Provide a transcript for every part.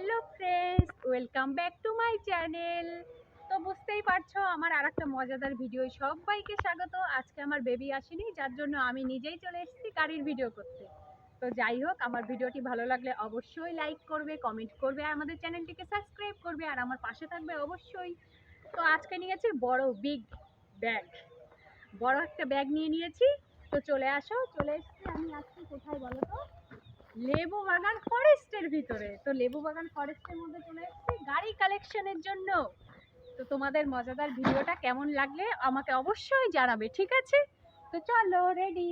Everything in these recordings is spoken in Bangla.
Hello friends, welcome back to my channel. তো বুঝতেই পারছো আমার আর একটা মজাদার ভিডিও। সবাইকে স্বাগত। আজকে আমার বেবি আসেনি, যার জন্য আমি নিজেই চলে এসেছি গাড়ির ভিডিও করতে। তো যাই হোক, আমার ভিডিওটি ভালো লাগলে অবশ্যই লাইক করবে, কমেন্ট করবে, আর আমাদের চ্যানেলটিকে সাবস্ক্রাইব করবে, আর আমার পাশে থাকবে অবশ্যই। তো আজকে নিয়েছি বড় বিগ ব্যাগ, বড় একটা ব্যাগ নিয়েছি। তো চলে আসো, চলে এসেছি আমি আজকে কোথায় বলো তো? লেবু বাগান ফরেস্টের ভিতরে। তো লেবু বাগান ফরেস্টের মধ্যে চলে এসেছি গাড়ি কালেকশনের জন্য। তো তোমাদের মজাদার ভিডিওটা কেমন লাগলে আমাকে অবশ্যই জানাবে, ঠিক আছে? তো চলো, রেডি।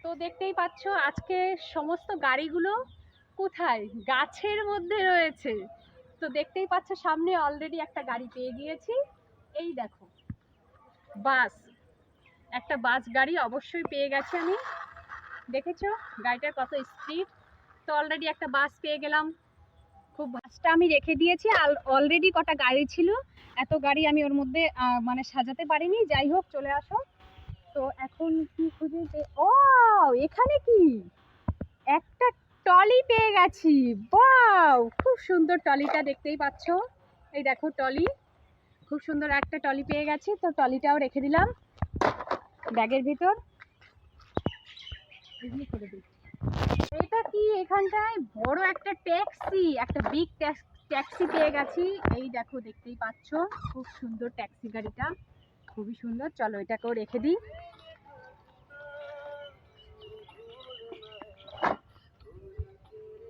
তো দেখতেই পাচ্ছ আজকে সমস্ত গাড়িগুলো কোথায়, গাছের মধ্যে রয়েছে। তো দেখতেই পাচ্ছ সামনে অলরেডি একটা গাড়ি পেয়ে গিয়েছি। এই দেখো, বাস, একটা বাস গাড়ি অবশ্যই পেয়ে গেছি আমি। দেখেছো গাড়িটার কত স্পিড। তো অলরেডি একটা বাস পেয়ে গেলাম। খুব বাসটা আমি রেখে দিয়েছি, অলরেডি কটা গাড়ি ছিল, এত গাড়ি আমি ওর মধ্যে মানে সাজাতে পারিনি। যাই হোক, চলে আসো। তো এখন কি খুঁজে ও, এখানে কি একটা টলি পেয়ে গেছি। বাও, খুব সুন্দর টলিটা, দেখতেই পাচ্ছ। এই দেখো টলি, খুব সুন্দর একটা টলি পেয়ে গেছি। তো টলিটাও রেখে দিলাম ব্যাগের ভিতর। এটা কি, এখানটায় বড় একটা ট্যাক্সি, একটা বিগ ট্যাক্সি পেয়ে গেছি। এই দেখো, দেখতেই পাচ্ছ খুব সুন্দর ট্যাক্সি গাড়িটা, খুবই সুন্দর। চলো এটাকেও রেখে দিই।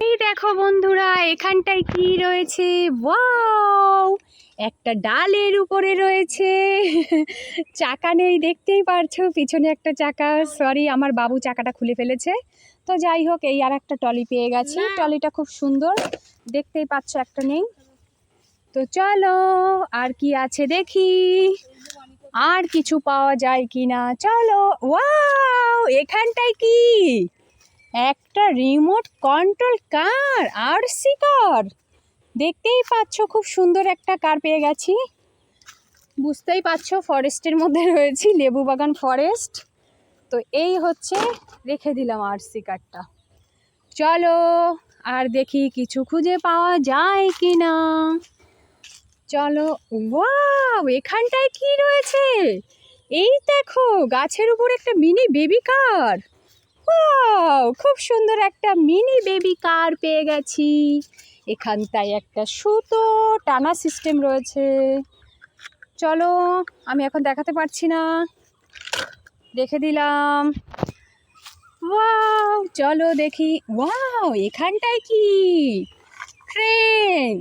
এই দেখো বন্ধুরা, এখানটায় কি রয়েছে? ওয়াও, একটা ডালের উপরে রয়েছে। চাকা নেই, দেখতেই পারছো পিছনে একটা চাকা। সরি, আমার বাবু চাকাটা খুলে ফেলেছে। তো যাই হোক, এই আর একটা টলি পেয়ে গেছি। টলিটা খুব সুন্দর, দেখতেই পাচ্ছ একটা নেই। তো চলো আর কি আছে দেখি, আর কিছু পাওয়া যায় কিনা। চলো। ওয়াও, এখানটায় কি একটা রিমোট কন্ট্রোল কার, আরসি কার। দেখতেই পাচ্ছ খুব সুন্দর একটা কার পেয়ে গেছি। বুঝতেই পারছো ফরেস্টের মধ্যে রয়েছি, লেবু বাগান ফরেস্ট। তো এই হচ্ছে, রেখে দিলাম আরসি কারটা। চলো আর দেখি কিছু খুঁজে পাওয়া যায় কিনা। চলো। ওয়াও, এখানটায় কি রয়েছে? এই দেখো, গাছের উপর একটা মিনি বেবি কার। ওয়াও, খুব সুন্দর একটা মিনি বেবি কার পেয়ে গেছি। এখানটায় একটা সুতো টানা সিস্টেম রয়েছে। চলো, আমি এখন দেখাতে পারছি না, রেখে দিলাম। ওয়াও, চলো দেখি। ওয়াও, এখানটায় কি ট্রেন।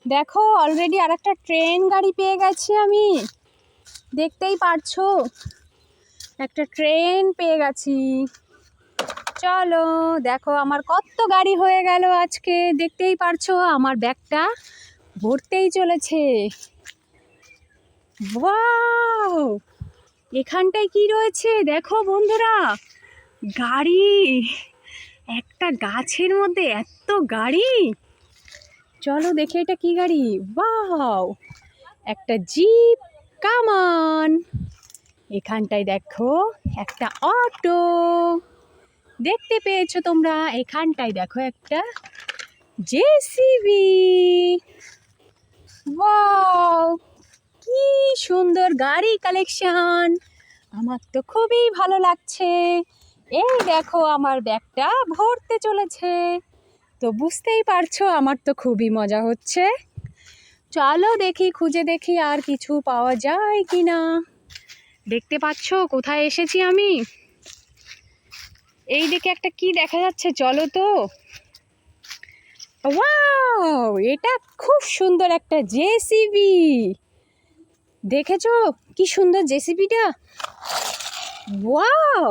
দেখো অলরেডি আর একটা ট্রেন গাড়ি পেয়ে গেছি আমি, দেখতেই পারছো একটা ট্রেন পেয়ে গেছি। চলো দেখো, আমার কত গাড়ি হয়ে গেল আজকে, দেখতেই পারছো আমার ব্যাগটা ভরতেই চলেছে। ওয়াও, এখানটায় কি রয়েছে দেখো বন্ধুরা, গাড়ি। একটা গাছের মধ্যে এত গাড়ি। চলো দেখি এটা কি গাড়ি। ওয়াও, একটা জিপ কামান। এখানটায় দেখো একটা অটো, দেখতে পেয়েছো তোমরা। এখানটায় দেখো একটা জেসিবি। ওয়াও, কি সুন্দর গাড়ি কালেকশন, আমার তো খুবই ভালো লাগছে। এই দেখো আমার ব্যাগটা ভরতে চলেছে। তো বুঝতেই পারছো আমার তো খুবই মজা হচ্ছে। চলো দেখি, খুঁজে দেখি আর কিছু পাওয়া যায় কিনা। দেখতে পাচ্ছো কোথায় এসেছি আমি? এই দিকে একটা কি দেখা যাচ্ছে, চলো তো। ওয়াও, এটা খুব সুন্দর একটা জেসিবি। দেখেছো কি সুন্দর জেসিবিটা? ওয়াও,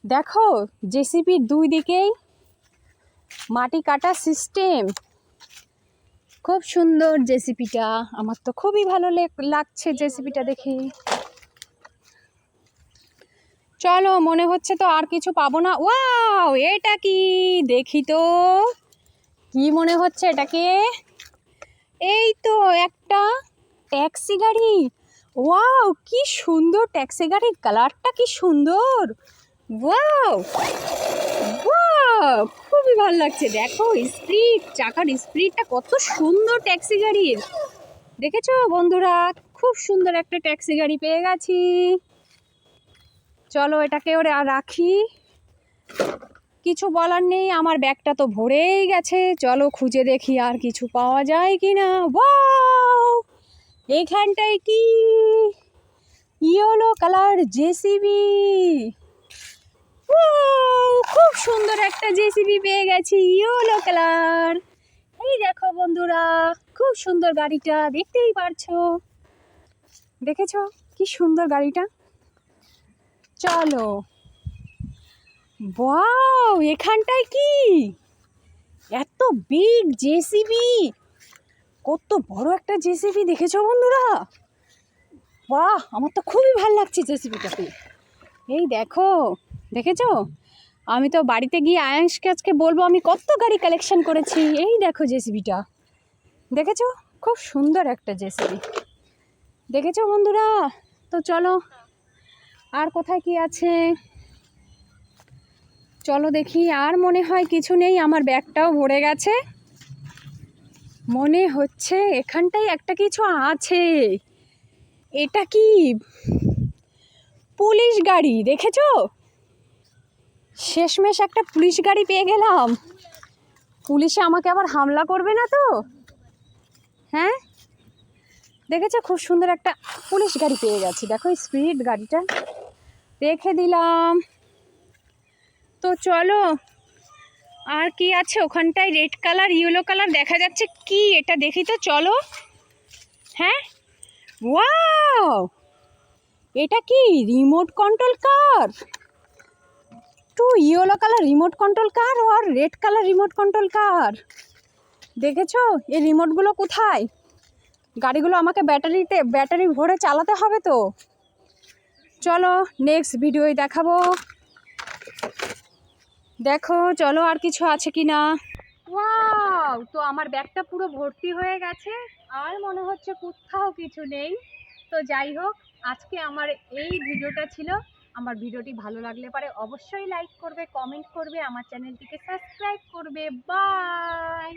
দেখো জেসিবির দুই দিকেই মাটি কাটা সিস্টেম। খুব সুন্দর জেসিবিটা, আমার তো খুবই ভালো লাগছে জেসিবিটা দেখি। চলো, মনে হচ্ছে তো আর কিছু পাবো না। ওয়াও, এটা কি দেখি তো, কি মনে হচ্ছে এটাকে? এই তো একটা ট্যাক্সি গাড়ি। ওয়াও, কি সুন্দর ট্যাক্সি গাড়ির কালারটা, কি সুন্দর। ওয়াও ওয়াও, খুবই ভালো লাগছে। দেখো স্পিড, চাকার স্পিডটা কত সুন্দর ট্যাক্সি গাড়ির। দেখেছো বন্ধুরা, খুব সুন্দর একটা ট্যাক্সি গাড়ি পেয়ে গেছি। চলো এটাকে ওরে আর রাখি, কিছু বলার নেই, আমার ব্যাগটা তো ভরেই গেছে। চলো খুঁজে দেখি আর কিছু পাওয়া যায় কি না। ওয়াও, এখানটায় কি ইয়েলো কালার জেসিবি। খুব সুন্দর একটা জেসিবি পেয়ে গেছি ইয়েলো কালার। এই দেখো বন্ধুরা, খুব সুন্দর গাড়িটা, দেখতেই পারছো। দেখেছো কি সুন্দর গাড়িটা। চলো, ওয়াও, এখানটায় কি এত বিগ জেসিবি, কত বড় একটা জেসিবি। দেখেছো বন্ধুরা, বাহ, আমার তো খুবই ভালো লাগছে জেসিবিটাতে। এই দেখো, দেখেছো, আমি তো বাড়িতে গিয়ে আয়াংশকে আজকে বলবো আমি কত গাড়ি কালেকশন করেছি। এই দেখো জেসিবিটা, দেখেছো, খুব সুন্দর একটা জেসিবি। দেখেছো বন্ধুরা, তো চলো আর কোথায় কি আছে, চলো দেখি। আর মনে হয় কিছু নেই, আমার ব্যাগটাও ভরে গেছে। মনে হচ্ছে এখানটায় একটা কিছু আছে। এটা কি পুলিশ গাড়ি, দেখেছো, শেষমেশ একটা পুলিশ গাড়ি পেয়ে গেলাম। পুলিশে আমাকে আবার হামলা করবে না তো? হ্যাঁ, দেখেছো, খুব সুন্দর একটা পুলিশ গাড়ি পেয়ে গেছি। দেখো স্পিড গাড়িটা রেখে দিলাম। তো চলো আর কি আছে ওখানটায়, রেড কালার ইয়েলো কালার দেখা যাচ্ছে, কি এটা দেখি তো, চলো। হ্যাঁ, ওয়াও, এটা কি remote control car. Two yellow colour remote control car আর red colour remote control car. দেখেছো এই রিমোটগুলো কোথায়? গাড়িগুলো আমাকে ব্যাটারি ভরে চালাতে হবে তো। চলো নেক্সট ভিডিওয় দেখাবো। দেখো চলো আর কিছু আছে কি না। ওয়াও, তো আমার ব্যাগটা পুরো ভর্তি হয়ে গেছে, আর মনে হচ্ছে কোথাও কিছু নেই। তো যাই হোক, আজকে আমার এই ভিডিওটা ছিল। আমার ভিডিওটি ভালো লাগলে পারে অবশ্যই লাইক করবে, কমেন্ট করবে, আমার চ্যানেলটিকে সাবস্ক্রাইব করবে। বাই।